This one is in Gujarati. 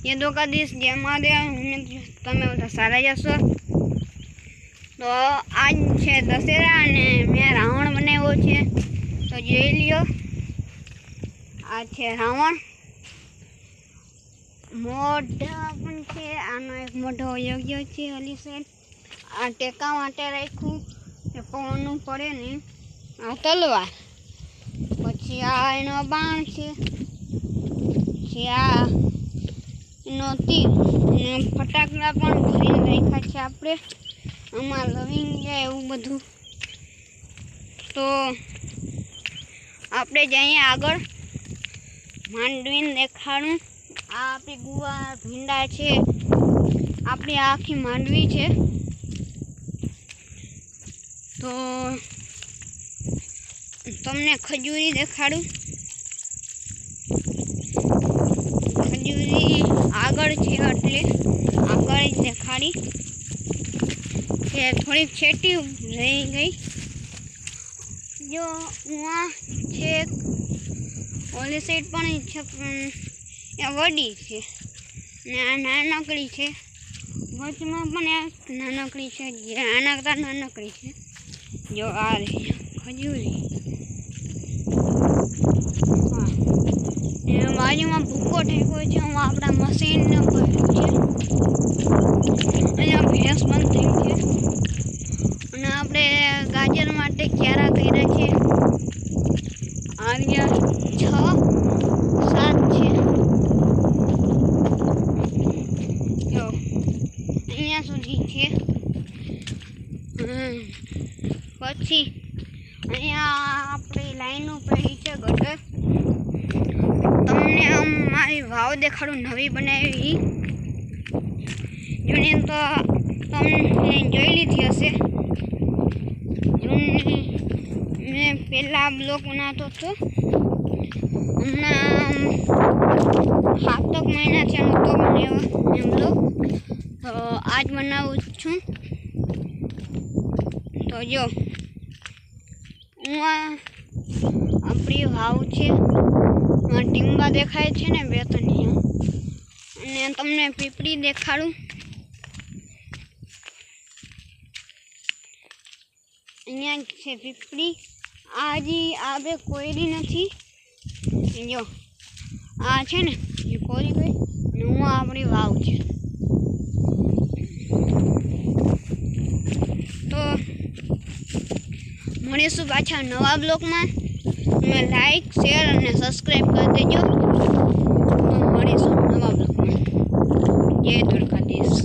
ये द्वारकाधीश जय महादेव तमे બધા સારા જશો। तो आज છે દશેરા અને મેં રાવણ બનાવ્યો છે, તો જોઈ લ્યો। આ છે રાવણ, મોઢા પણ છે, આનો એક મોઢો યોગ્ય છે ઓલી સાઈડ। આ ટેકા માટે રાખ્યું કે પવનનું પડે ને। આ તલવાર, પછી આ એનો બાણ છે, પછી આ એનો તીર અને ફટાકડા પણ ભરીને રાખ્યા છે આપણે। આમાં લવિંગ જાય એવું બધું। તો આપણે જઈએ આગળ, માંડવીને દેખાડું। આ આપણી ગુવા ભીંડા છે, આપણી આખી માંડવી છે। તો તમને ખજૂરી દેખાડું। ખજૂરી આગળ છે એટલે આગળ જ દેખાડી કે થોડીક છેટી રહી ગઈ। જો ઉવા છે ઓલી સાઈડ પણ છે, પણ એ વડી છે ને આ નાનકડી છે। વચમાં પણ એક નાનકડી છે, જે આના કરતાં નાનકડી છે। જો આ રહી ખજૂરી, હા। એ બાજુમાં ભૂકો ઠેકો છે, હું આપણા મશીનને ભર્યું છે। અહીંયા ભેંસ પણ થઈ છે અને આપણે ગાજર માટે ક્યારા કર્યા છે। અહીંયા 6-7 છે। જો અહીંયા સુધી છે। પછી અહીંયા આપણી લાઈનો પડી છે ગટર। તમને આમ મારી વાવ દેખાડું, નવી બનાવી। જૂની તો તમને જોઈ લીધી હશે। જૂની મેં પહેલાં બ્લોક બનાવતો હતો, હમણાં 7 મહિના છે નહોતો બનાવ્યો એમ બ્લોક, તો આજ બનાવું છું। તો જો આપણી વાવ છે, ટીંબા દેખાય છે ને 2-3, અને તમને પીપળી દેખાડું। અહીંયા છે પીપળી, આ હજી આ બે કોયરી નથી। જો આ છે ને એ કોરી ગઈ, ને હું આપણી વાવ છે। તો મળીશું પાછા નવા બ્લોગમાં। તમે લાઈક, શેર અને સબસ્ક્રાઈબ કરી દેજો। તો મળીશું નવા બ્લોગમાં। જય દ્વારકાધીશ।